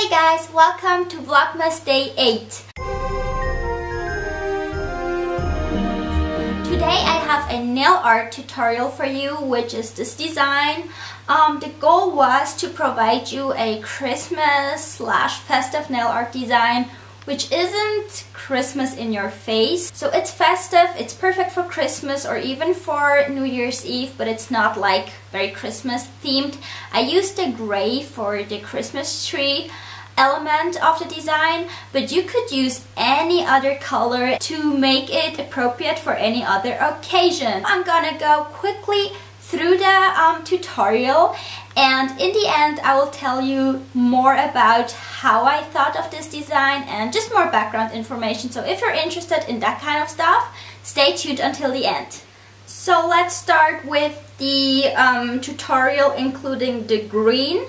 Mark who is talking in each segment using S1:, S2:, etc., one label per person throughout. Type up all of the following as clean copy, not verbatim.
S1: Hey guys, welcome to Vlogmas Day 8. Today I have a nail art tutorial for you, which is this design. The goal was to provide you a Christmas/festive nail art design which isn't Christmas in your face. So it's festive, it's perfect for Christmas or even for New Year's Eve, but it's not like very Christmas themed. I used the gray for the Christmas tree element of the design, but you could use any other color to make it appropriate for any other occasion. I'm gonna go quickly through the tutorial, and in the end I will tell you more about how I thought of this design and just more background information. So if you're interested in that kind of stuff, stay tuned until the end. So let's start with the tutorial including the green.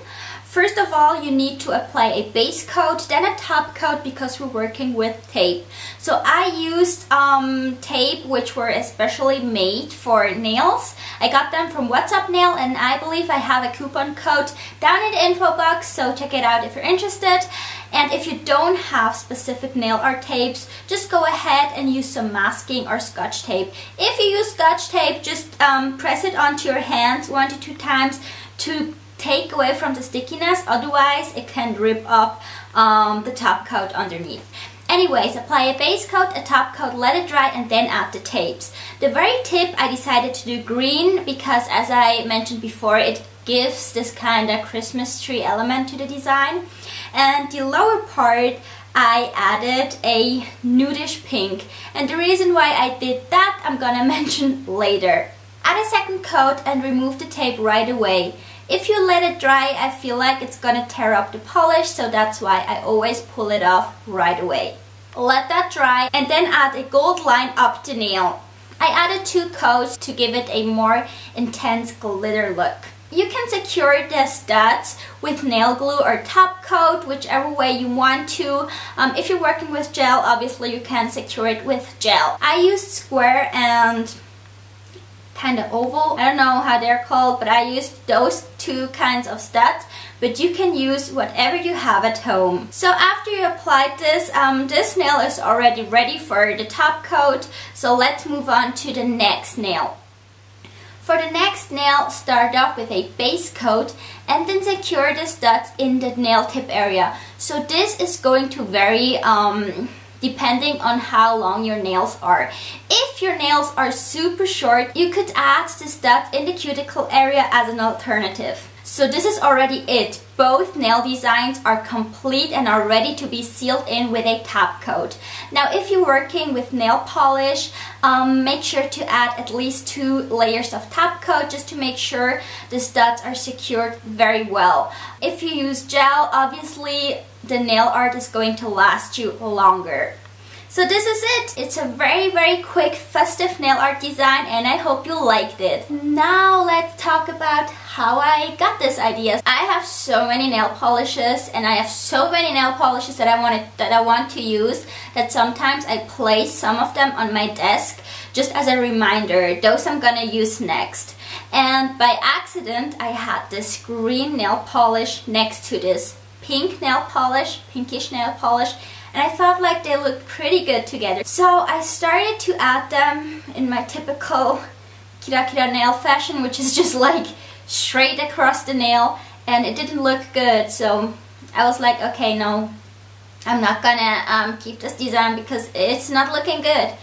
S1: First of all, you need to apply a base coat, then a top coat, because we're working with tape. So I used tape which were especially made for nails. I got them from What's Up Nail, and I believe I have a coupon code down in the info box, so check it out if you're interested. And if you don't have specific nail art tapes, just go ahead and use some masking or scotch tape. If you use scotch tape, just press it onto your hands 1 to 2 times to take away from the stickiness, otherwise it can rip up the top coat underneath. Anyways, apply a base coat, a top coat, let it dry, and then add the tapes. The very tip I decided to do green because, as I mentioned before, it gives this kind of Christmas tree element to the design. And the lower part I added a nudish pink, and the reason why I did that I'm gonna mention later. Add a second coat and remove the tape right away. If you let it dry, I feel like it's gonna tear up the polish, so that's why I always pull it off right away. Let that dry and then add a gold line up the nail. I added 2 coats to give it a more intense glitter look. You can secure the studs with nail glue or top coat, whichever way you want to. If you're working with gel, obviously you can secure it with gel. I used square and kind of oval, I don't know how they're called, but I used those 2 kinds of studs, but you can use whatever you have at home. So after you applied this, this nail is already ready for the top coat, so let's move on to the next nail. For the next nail, start off with a base coat and then secure the studs in the nail tip area. So this is going to vary depending on how long your nails are. If your nails are super short, you could add the studs in the cuticle area as an alternative. So this is already it. Both nail designs are complete and are ready to be sealed in with a top coat. Now if you're working with nail polish, make sure to add at least 2 layers of top coat just to make sure the studs are secured very well. If you use gel, obviously the nail art is going to last you longer. So this is it. It's a very quick festive nail art design, and I hope you liked it. Now let's talk about how I got this idea. I have so many nail polishes, and I have so many nail polishes that I want to use that sometimes I place some of them on my desk just as a reminder. Those I'm gonna use next. And by accident I had this green nail polish next to this pink nail polish, pinkish nail polish, and I felt like they looked pretty good together. So I started to add them in my typical kirakiranail fashion, which is just like straight across the nail, and it didn't look good. So I was like, okay, no, I'm not gonna keep this design because it's not looking good.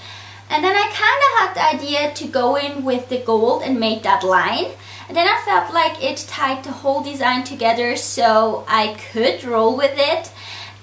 S1: And then I kind of had the idea to go in with the gold and make that line. And then I felt like it tied the whole design together, so I could roll with it.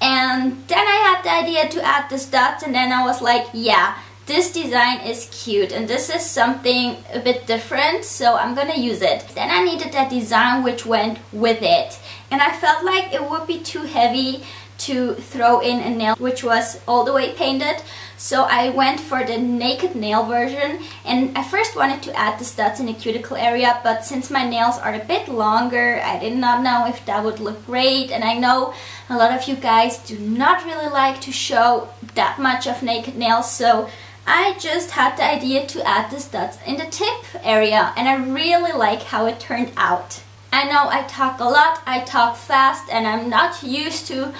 S1: And then I had the idea to add the studs, and then I was like, yeah, this design is cute and this is something a bit different, so I'm gonna use it. Then I needed that design which went with it, and I felt like it would be too heavy to throw in a nail which was all the way painted, so I went for the naked nail version. And I first wanted to add the studs in the cuticle area, but since my nails are a bit longer, I did not know if that would look great, and I know a lot of you guys do not really like to show that much of naked nails, so I just had the idea to add the studs in the tip area, and I really like how it turned out. I know I talk a lot, I talk fast, and I'm not used to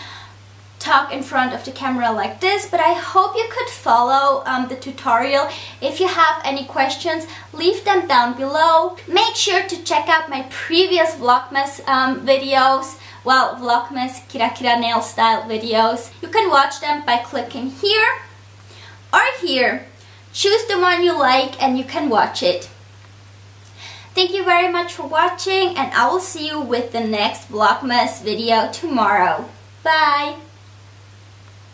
S1: talk in front of the camera like this, but I hope you could follow the tutorial. If you have any questions, leave them down below. Make sure to check out my previous Vlogmas videos, well, Vlogmas kirakiranail style videos. You can watch them by clicking here or here. Choose the one you like and you can watch it. Thank you very much for watching, and I will see you with the next Vlogmas video tomorrow. Bye!